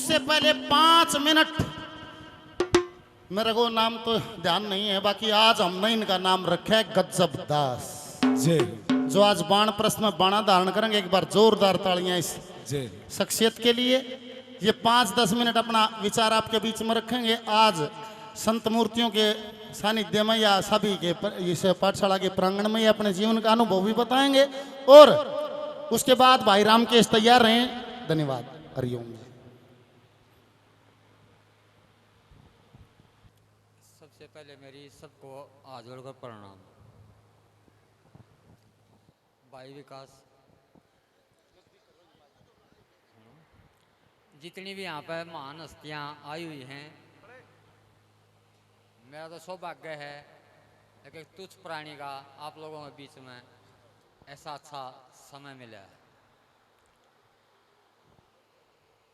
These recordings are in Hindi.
उससे पहले 5 मिनट, मेरे को नाम तो ध्यान नहीं है, बाकी आज हमने इनका नाम रखा है गजब दास जय जो आज बाण प्रश्न में बाणा धारण करेंगे। एक बार जोरदार तालियां इस जय शख्सियत के लिए। ये 5-10 मिनट अपना विचार आपके बीच में रखेंगे। आज संत मूर्तियों के सानिध्य में या सभी के इस पाठशाला के प्रांगण में ये अपने जीवन का अनुभव भी बताएंगे और उसके बाद भाई रामकेश तैयार रहें। धन्यवाद। हरिओम। सबसे पहले मेरी सबको हाथ जोड़कर प्रणाम। भाई विकास, जितनी भी यहाँ पर महान हस्तियाँ आई हुई हैं, मेरा तो सौभाग्य है एक तुच्छ प्राणी का आप लोगों के बीच में ऐसा अच्छा समय मिला है।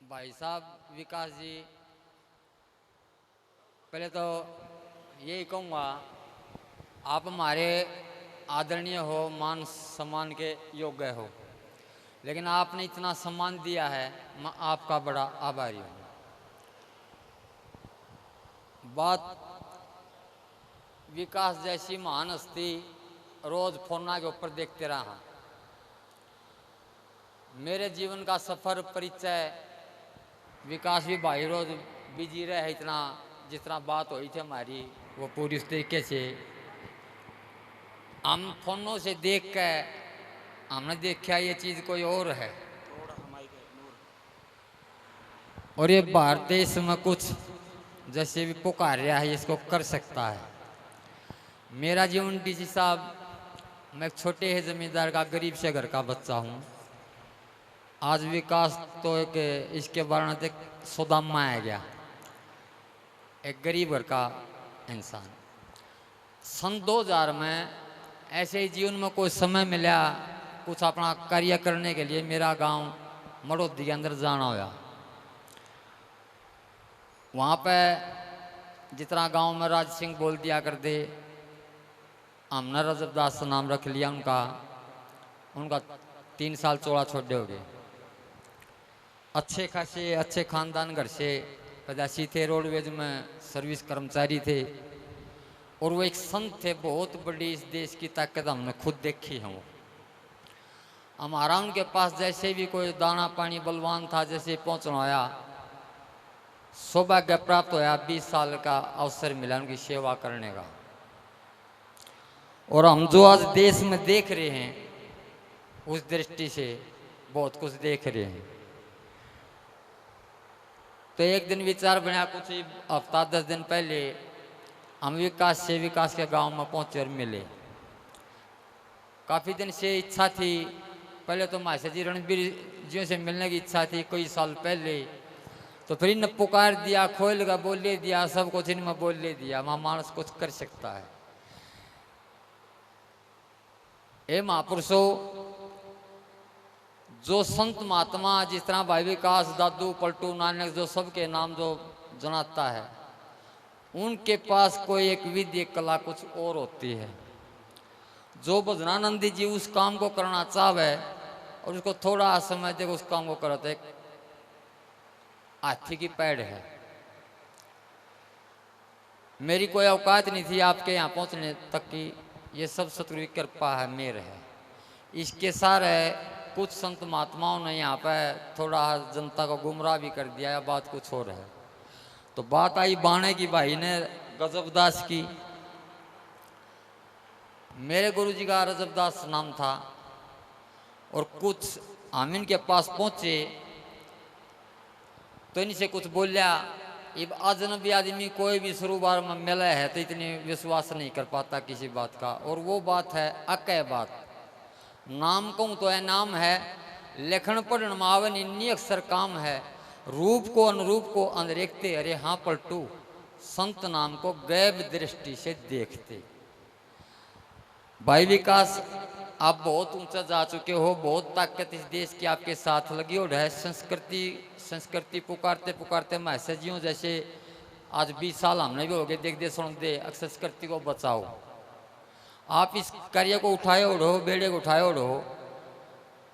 भाई साहब विकास जी, पहले तो यही कहूँगा, आप हमारे आदरणीय हो, मान सम्मान के योग्य हो, लेकिन आपने इतना सम्मान दिया है, मैं आपका बड़ा आभारी हूँ। बात विकास जैसी महान हस्ती रोज फोना के ऊपर देखते रहा। मेरे जीवन का सफर परिचय विकास भी भाई रोज बिजी रहे, इतना जितना बात हुई थी हमारी वो पूरी उस तरीके से हम फोनों से देख के हमने देखा ये चीज़ कोई और है, और ये भारत देश में कुछ जैसे भी पुकार रहा है इसको कर सकता है। मेरा जीवन डीसी साहब, मैं एक छोटे ही जमींदार का गरीब से घर का बच्चा हूँ। आज विकास तो एक इसके बारे में एक सोदामा आ गया, एक गरीब घर का इंसान। सन 2000 में ऐसे ही जीवन में कोई समय मिला कुछ अपना कार्य करने के लिए, मेरा गांव मड़ोदी के अंदर जाना हुआ। वहाँ पे जितना गांव में राज सिंह बोल दिया कर दे, हमने रजबदास नाम रख लिया उनका 3 साल चौड़ा छोड़े हो गए। अच्छे खासे अच्छे खानदान घर से पैदाशी थे, रोडवेज में सर्विस कर्मचारी थे, और वो एक संत थे। बहुत बड़ी इस देश की ताकत हमने खुद देखी है। वो हमारा उनके पास जैसे भी कोई दाना पानी बलवान था, जैसे पहुँचना होया, सौभाग्य प्राप्त होया, 20 साल का अवसर मिला उनकी सेवा करने का। और हम जो आज देश में देख रहे हैं उस दृष्टि से बहुत कुछ देख रहे हैं। तो एक दिन विचार बना, कुछ हफ्ता 10 दिन पहले हम विकास के गांव में पहुंचे और मिले। काफ़ी दिन से इच्छा थी, पहले तो माशा जी रणबीर जी से मिलने की इच्छा थी कई साल पहले, तो फिर इन्हें पुकार दिया, खोल का बोल ले दिया, सब कुछ इनमें बोल ले दिया, वहाँ मानस कुछ कर सकता है। हे महापुरुषों, जो संत महात्मा जिस तरह भाई विकास, दादू, पलटू, नानक, जो सबके नाम जो जनाता है, उनके पास कोई एक विधि एक कला कुछ और होती है। जो भजनानंदी जी उस काम को करना चाहे और उसको थोड़ा समय दे उस काम को करते, हाथी की पैड़ है। मेरी कोई औकात नहीं थी आपके यहाँ पहुँचने तक की, ये सब सतगुरु की कृपा है, मेर है। इसके सारे कुछ संत महात्माओं ने यहाँ पे थोड़ा जनता को गुमराह भी कर दिया है, बात कुछ और है। तो बात आई बाणे की, भाई ने गजबदास की। मेरे गुरुजी का रजबदास नाम था, और कुछ हम इनके पास पहुँचे तो इनसे कुछ बोलिया। अब अजनबी आदमी कोई भी शुरू बार में मिला है तो इतनी विश्वास नहीं कर पाता किसी बात का, और वो बात है अकय बात। नाम कहूँ तो है नाम है, लेखन पढ़न मावन इन्नी अक्सर काम है, रूप को अनुरूप को अनदेखते, अरे हाँ पलटू, संत नाम को गैब दृष्टि से देखते। भाई विकास, आप बहुत ऊंचा जा चुके हो, बहुत ताकत इस देश की आपके साथ लगी और है। संस्कृति पुकारते पुकारते महसजियों जैसे आज 20 साल हमने भी हो गए, देख दे सुन दे, संस्कृति को बचाओ। आप इस कार्य को उठाए उड़ो, बेड़े को उठाए उड़ो।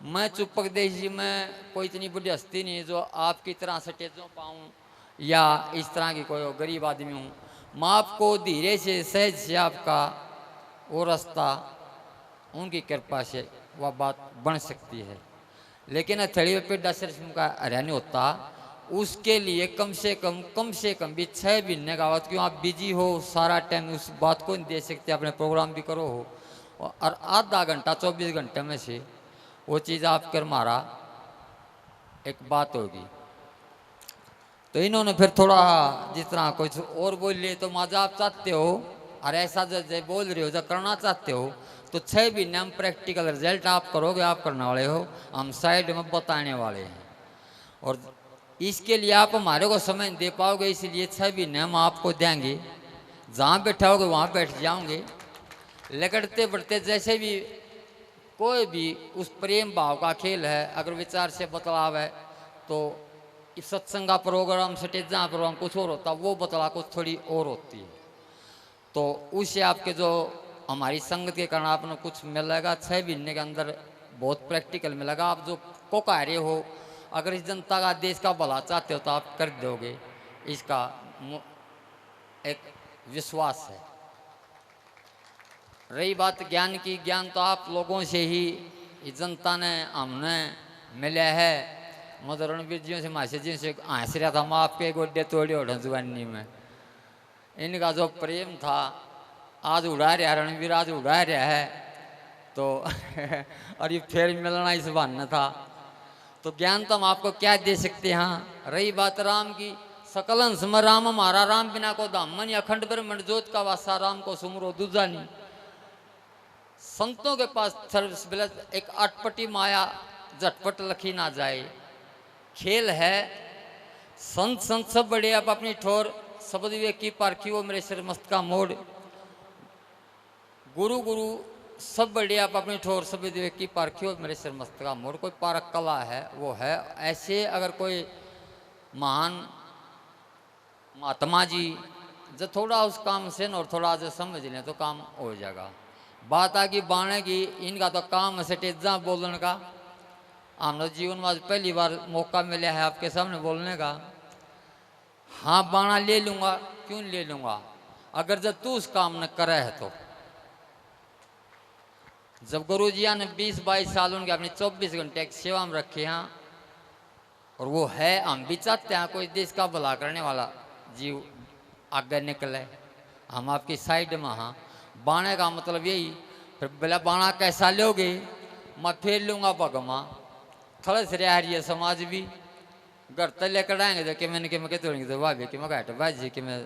मैं चुपक देश जी, मैं कोई इतनी बड़ी हस्ती नहीं जो आपकी तरह स्टेजों पाऊँ या इस तरह की कोई गरीब आदमी हूँ। मैं आपको धीरे से सहज से आपका वो रास्ता उनकी कृपा से वह बात बन सकती है। लेकिन हथेली पे डसर का हरियाणी होता, उसके लिए कम से कम भी 6 महीने का वक्त, क्यों आप बिजी हो सारा टाइम उस बात को नहीं दे सकते, अपने प्रोग्राम भी करो हो, और आधा घंटा 24 घंटे में से वो चीज़ आप कर मारा एक बात होगी। तो इन्होंने फिर थोड़ा जिस तरह कुछ और बोल लिए, तो मजा आप चाहते हो और ऐसा जो बोल रहे हो जो करना चाहते हो, तो 6 महीने हम प्रैक्टिकल रिजल्ट आप करोगे, आप करने वाले हो, हम साइड में बताने वाले हैं। और इसके लिए आप हमारे को समय दे पाओगे, इसलिए 6 महीने हम आपको देंगे। जहाँ बैठाओगे वहाँ बैठ जाओगे। लगड़ते बढ़ते जैसे भी कोई भी उस प्रेम भाव का खेल है, अगर विचार से बतलाव है, तो इस सत्संग का प्रोग्राम स्टेज जहाँ प्रोग्राम कुछ और होता, वो बतला कुछ थोड़ी और होती है। तो उससे आपके जो हमारी संगत के कारण आपने कुछ मिलेगा 6 महीने के अंदर, बहुत प्रैक्टिकल मिलेगा। आप जो को कह रहे हो, अगर इस जनता का देश का भला चाहते हो तो आप कर दोगे, इसका एक विश्वास है। रही बात ज्ञान की, ज्ञान तो आप लोगों से ही इस जनता ने हमने मिला है। मदर रणवीर जी से मासी जी से हंस रहा था, मैं आपके गोड्डे तोड़े उठ जुबानी में। इनका जो प्रेम था आज उड़ा रहा रणवीर, आज उड़ा रहा है। तो और ये फिर मिलना इस बहाने था। तो ज्ञान तो हम आपको क्या दे सकते हैं। रही बात राम की, सकल हंस में राम हमारा, राम बिना को दामन, अखंड ब्रह्मंड ज्योत का वासा, राम को सुमरो दूजा नहीं। संतों के पास एक अटपटी माया झटपट लखी ना जाए, खेल है। संत संत सब बड़े आप अपनी ठोर, शब्द विवेक की पारखी वो मेरे सिर मस्त का मोड़। गुरु गुरु सब बड़े आप अपनी ठोर, शब्द विवेक की पारखी वो मेरे सिर मस्त का मोड़। कोई पारक कला है वो है। ऐसे अगर कोई महान महात्मा जी जो थोड़ा उस काम से और थोड़ा जो समझ लें तो काम हो जाएगा। बात आ गई बाणे की, इनका तो काम स्टेजा बोलने का। हमने जीवन में आज पहली बार मौका मिला है आपके सामने बोलने का। हाँ बाणा ले लूँगा, क्यों ले लूँगा, अगर जब तू उस काम न करे है तो। जब गुरु जी ने 20-22 साल उनके अपनी 24 घंटे एक सेवा में रखे हैं, और वो है, हम भी चाहते हैं कोई देश का भला करने वाला जीव आगे निकले, हम आपकी साइड में। हाँ बाणे का मतलब यही। फिर बोला बाणा कैसा लोगे, मैं फेर लूँगा भगमा, थोड़ा से रहा है समाज भी घर तक लेकर आएंगे तो कि मैंने कि मैं कहते तो भाभी कि मैं कहते भाई कि मैं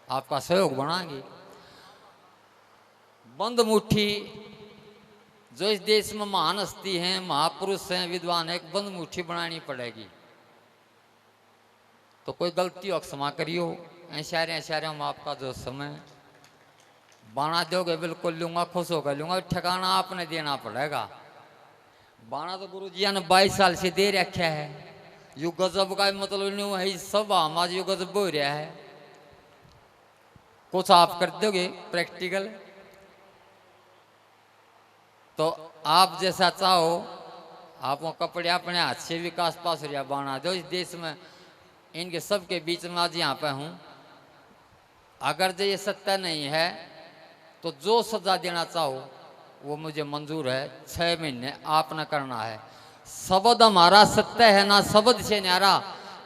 आपका सहयोग बनाएंगे। बंद मुट्ठी जो इस देश में महान हस्ती हैं, महापुरुष हैं, विद्वान है, एक बंद मुट्ठी बनानी पड़ेगी। तो कोई गलती हो क्षमा करियो। ऐशारे हम आपका जो समय बाणा दोगे बिल्कुल लूँगा, खुश होकर लूँगा। ठिकाना आपने देना पड़ेगा। बाणा तो गुरु जी ने 22 साल से दे रखा है। यू गजब का मतलब नहीं है, सब हमारा यू गजब हो रहा है। कुछ आप कर दोगे प्रैक्टिकल, तो आप जैसा चाहो आप वो कपड़े अपने हाथ से विकास पास रिया बाणा दो। इस देश में इनके सबके बीच में आज यहाँ पे हूँ। अगर जो ये सत्य नहीं है तो जो सजा देना चाहो वो मुझे मंजूर है। 6 महीने आपने करना है। शब्द हमारा सत्य है ना, शब्द से न्यारा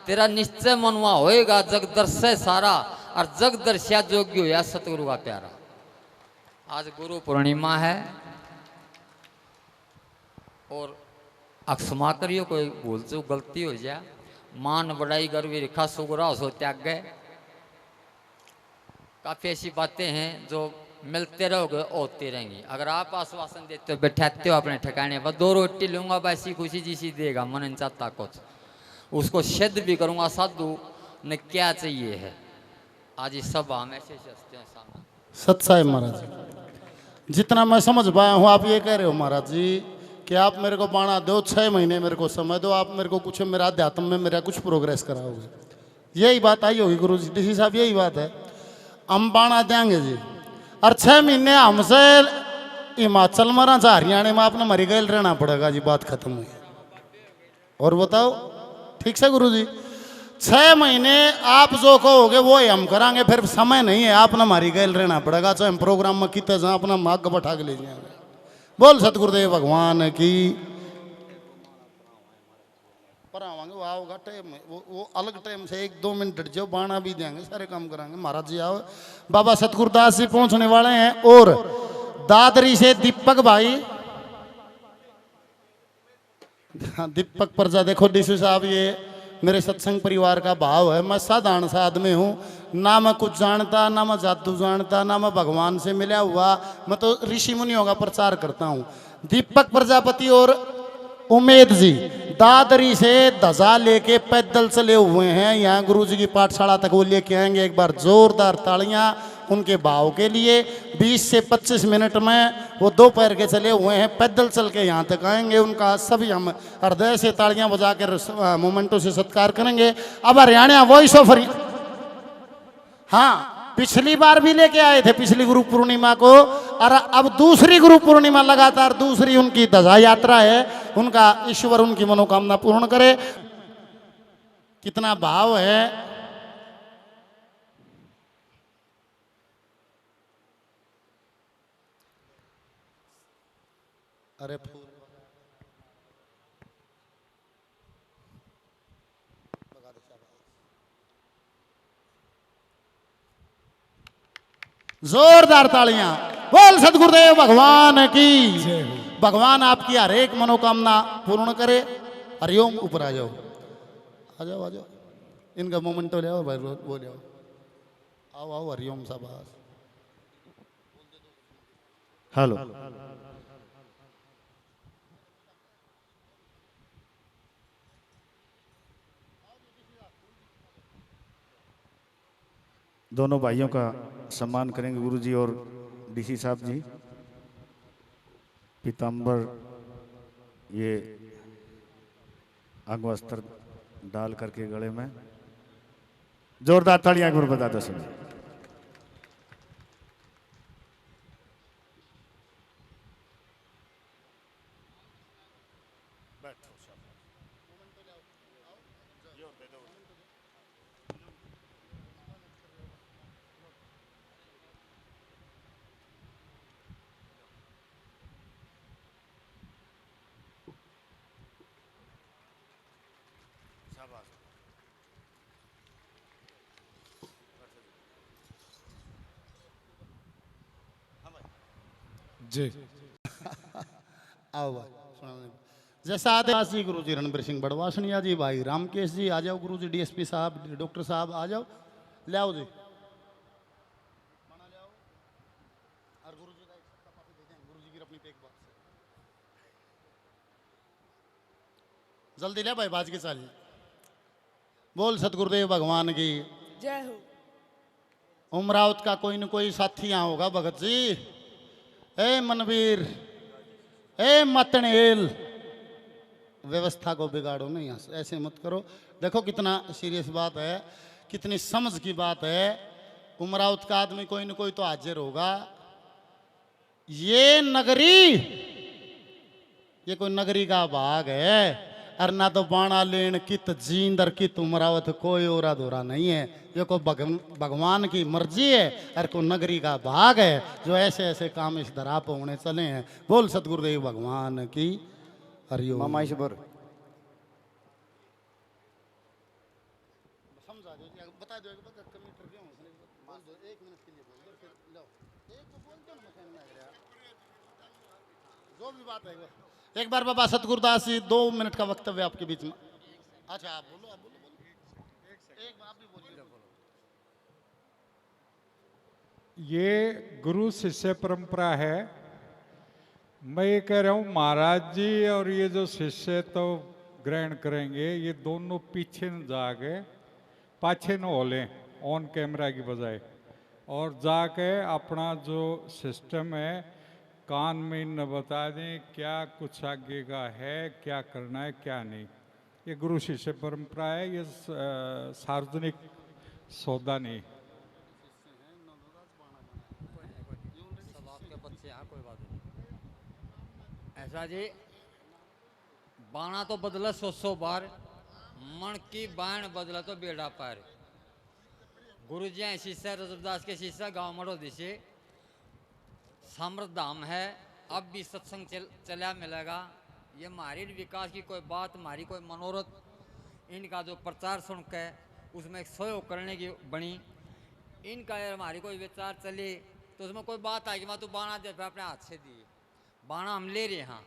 तेरा निश्चय मनवा होएगा। जग दर्शय सारा और जग दर्शिया जोग्य होया सतगुरु का प्यारा। आज गुरु पूर्णिमा है और अक्षमा करियो कोई भूल चूक गलती हो जाए। मान बड़ाई गर्वी रेखा सुगरा हो त्याग गए। काफ़ी ऐसी बातें हैं जो मिलते रहोगे होती रहेंगी। अगर आप आश्वासन देते हो बैठाते हो अपने ठिकाने पर, 2 रोटी लूँगा वैसी खुशी जिसी देगा मन नहीं चाहता कुछ, उसको सिद्ध भी करूँगा साधु ने क्या चाहिए है। आज इस सब हम ऐसे हंसते हैं सामने। सत्साई महाराज जी, जितना मैं समझ पाया हूँ आप ये कह रहे हो महाराज जी कि आप मेरे को बाणा दो, 6 महीने मेरे को समय दो, आप मेरे को कुछ मेरा अध्यात्म में मेरा कुछ प्रोग्रेस कराओगे। यही बात आई होगी गुरु जी, डीसी साहब यही बात है। हम बाणा देंगे जी और 6 महीने हमसे हिमाचल में रहा हरियाणा में आपने मरी गए रहना पड़ेगा जी, बात खत्म हुई। और बताओ ठीक से गुरु जी, 6 महीने आप जो कहोगे वो ही हम करांगे, फिर समय नहीं है, आपने हमारी गैल रहना पड़ेगा, चाहे हम प्रोग्राम में कितने जहाँ अपना माग बैठा के ले जाएंगे। बोल सतगुरुदेव भगवान की। पर आवांगे वो आओगा टाइम, वो अलग टाइम से 1-2 मिनट हट जाओ, बाणा भी देंगे, सारे काम करांगे। महाराज जी आओ, बाबा सतगुरुदास जी पहुंचने वाले हैं। और दादरी से दीपक भाई, दीपक प्रजा, देखो डीसी साहब, ये मेरे सत्संग परिवार का भाव है। मैं साधारण सा आदमी हूँ, ना मैं कुछ जानता, ना मैं जादू जानता, ना मैं भगवान से मिला हुआ, मैं तो ऋषि मुनियों का प्रचार करता हूँ। दीपक प्रजापति और उमेद जी दादरी से ध्वजा लेके पैदल चले हुए हैं यहाँ गुरुजी की पाठशाला तक, वो लेके आएंगे। एक बार जोरदार तालियां उनके भाव के लिए। 20 से 25 मिनट में वो दोपहर के चले हुए हैं, पैदल चल के यहाँ तक आएंगे। उनका सभी हम हृदय से तालियां बजा कर मोमेंटों से सत्कार करेंगे। अब हरियाणा वॉइस ऑफ, हाँ पिछली बार भी लेके आए थे, पिछली गुरु पूर्णिमा को, और अब दूसरी गुरु पूर्णिमा लगातार दूसरी उनकी ध्वजा यात्रा है। उनका ईश्वर उनकी मनोकामना पूर्ण करे। कितना भाव है। अरे फूल जोरदार तालियां। बोल सतगुरुदेव भगवान की। भगवान आपकी हर एक मनोकामना पूर्ण करे। हरिओम। ऊपर आ जाओ, आ जाओ, आ जाओ, इनका मोमेंट ले आओ भाई, वो ले आओ, आओ आओ, हरिओम शाबाश। हेलो, दोनों भाइयों का सम्मान करेंगे गुरुजी और डीसी साहब जी। पीताम्बर ये अंगवस्त्र डाल करके गले में, जोरदार तालियां गुरु बता दो सुनिए। जी आओ भाई। जैसा आदिवासी जी, गुरु जी रणबीर सिंह बड़वासनिया जी, भाई रामकेश जी आ जाओ, गुरु जी डीएसपी साहब, डॉक्टर साहब आ जाओ, ले आओ जी। और गुरु जी का एक सबका पास दे दें, गुरु जी की अपनी टेक बॉक्स जल्दी ले भाई, बाज के चाल। बोल सतगुरुदेव भगवान की जय हो। उमरावत का कोई न कोई साथी यहाँ होगा भगत जी। ए मनवीर, ए मतनेल, व्यवस्था को बिगाड़ो नहीं, ऐसे मत करो। देखो कितना सीरियस बात है, कितनी समझ की बात है। उमरावत का आदमी कोई न कोई तो हाजिर होगा। ये नगरी, ये कोई नगरी का भाग है, और ना तो बाणा लेन कित जींदर कित उमरावत, कोई ओरा दोरा नहीं है। ये को भगवान की मर्जी है, और को नगरी का भाग है, जो ऐसे ऐसे काम इस धरा पर होने चले हैं। बोल सतगुरुदेव भगवान की हरिओम। मामा ईश्वर समझा दो, बता दो, कमीटर क्यों बोल दो, 1 मिनट के लिए बोल दो, फिर लो एक तो बोल दो ना, मसैन लग रहा जो भी बात है। एक बार बाबा सतगुरुदास जी 2 मिनट का वक्तव्य आपके बीच में। अच्छा आप बोलो, आप बोलो, एक बार आप भी बोलिए। ये गुरु शिष्य परंपरा है। मैं ये कह रहा हूँ महाराज जी और ये जो शिष्य तो ग्रहण करेंगे, ये दोनों पीछे न जाके पाछे न हो लें ऑन कैमरा की बजाय, और जाके अपना जो सिस्टम है कान में न बता दें क्या कुछ आगे का है, क्या करना है क्या नहीं। ये गुरु शिष्य परंपरा है, ये सार्वजनिक सौदा नहीं। सब आपके बच्चे हैं, कोई बात नहीं। ऐसा जी बाणा तो बदला 100 बार, मन की बाण बदला तो बेड़ा पार। गुरु जी हैं शिष्य रजबदास के शिष्य गांव मड़ोदी से समृद्ध धाम है। अब भी सत्संग चला मिलेगा। ये हमारी विकास की कोई बात, हमारी कोई मनोरथ, इनका जो प्रचार सुन के उसमें एक सहयोग करने की बनी, इनका यार हमारी कोई विचार चले तो उसमें कोई बात आएगी। मैं तो बाणा दे अपने हाथ से दिए, बाणा हम ले रहे हैं,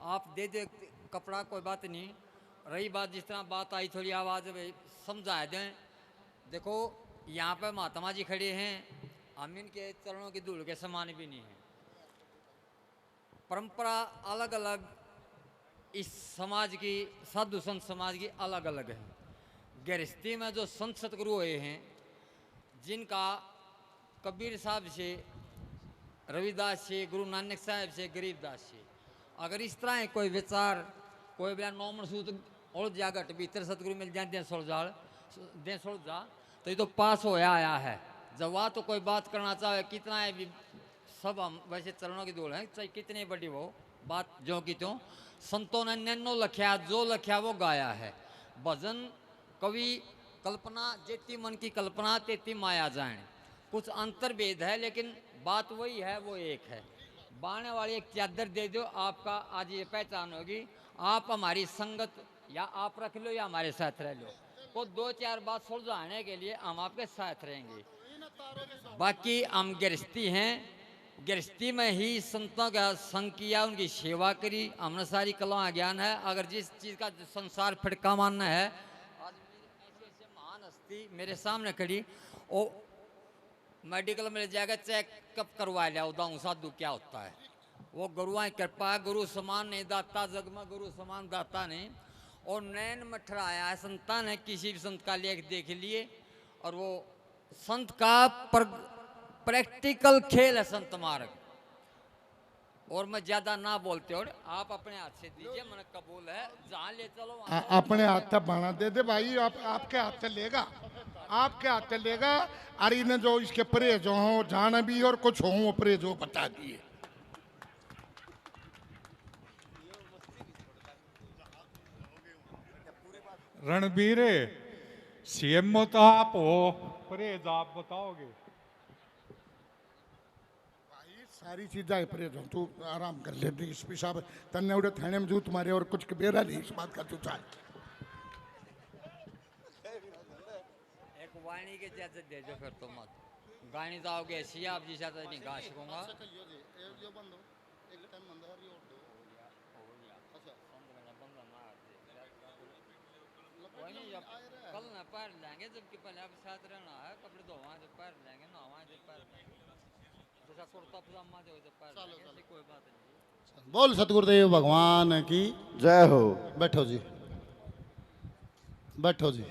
आप दे दे कपड़ा, कोई बात नहीं। रही बात जिस तरह बात आई थोड़ी आवाज़ समझा दें। देखो यहाँ पे महात्मा जी खड़े हैं, हम इनके चरणों की धूल के समान भी नहीं है। परंपरा अलग अलग इस समाज की, साधु संत समाज की अलग अलग है। गृहस्थी में जो संत सतगुरु हुए हैं, जिनका कबीर साहब से, रविदास से, गुरु नानक साहब से, गरीबदास से, अगर इस तरह है कोई विचार, कोई बिना नौमन सूत और जागट भीतर सतगुरु मिल जाए दें सोल जा तो ये तो पास होया आया है। जब वह तो कोई बात करना चाहे कितना है भी, सब हम वैसे चरणों की धूल है, चाहे कितनी बड़ी वो बात जो की त्यों। संतों ने नैनो लख्या, जो लख्या वो गाया है। भजन कवि कल्पना, जेती मन की कल्पना तेती माया जाने, कुछ अंतर भेद है लेकिन बात वही है, वो एक है। बाणे वाली एक चादर दे दो, आपका आज ये पहचान होगी। आप हमारी संगत या आप रख लो या हमारे साथ रह लो, को 2-4 बात सुलझाने के लिए हम आपके साथ रहेंगे। बाकी हम गृहस्थी हैं, गृहस्थी में ही संतों का संग किया, उनकी सेवा करी, हमने सारी कला ज्ञान है। अगर जिस चीज़ का संसार फिटका मानना है, आज ऐसे ऐसे महान हस्ती मेरे सामने खड़ी, ओ मेडिकल में ले जाकर चेकअप करवा लिया, उदाहूँ साधु क्या होता है। वो गुरुआं कृपा है, गुरु समान नहीं दाता, जग में गुरु समान दाता नहीं। और नैन में ठहराया है संतान है, किसी भी संत का लेख देख लिए, और वो संत का प्रैक्टिकल खेल है संत मार्ग। और मैं ज्यादा ना बोलते, और आप अपने हाथ से दीजिए, मन कबूल है, जहाँ ले चलो अपने हाथ से बाणा दे दे भाई, आपके हाथ से लेगा, आपके हाथ से लेगा। अरे ने जो इसके परहेज हो, जान भी और कुछ हो वो परहेज हो बता दिए। रणबीर सीएम तो आप हो, परहेज आप बताओगे। सारी चीजें परहेज हो, तू आराम कर ले। एसपी साहब तन्ने उड़े थाने में जूत मारे और कुछ बेरा नहीं, इस बात का तू चाहे। एक वाणी के इजाजत दे दो, फिर तो मत गानी जाओगे ऐसी, आप जी साथ नहीं गा सकूंगा। कल ना पैर लेंगे, जबकि पहले आप साथ रहना है, कपड़े धोवा जब पैर लेंगे, नहावा जब पैर लेंगे, जैसा कुर्ता पजामा जो जब पैर लेंगे, ऐसी कोई बात नहीं। बोल सतगुरुदेव भगवान की जय हो। बैठो जी, बैठो जी।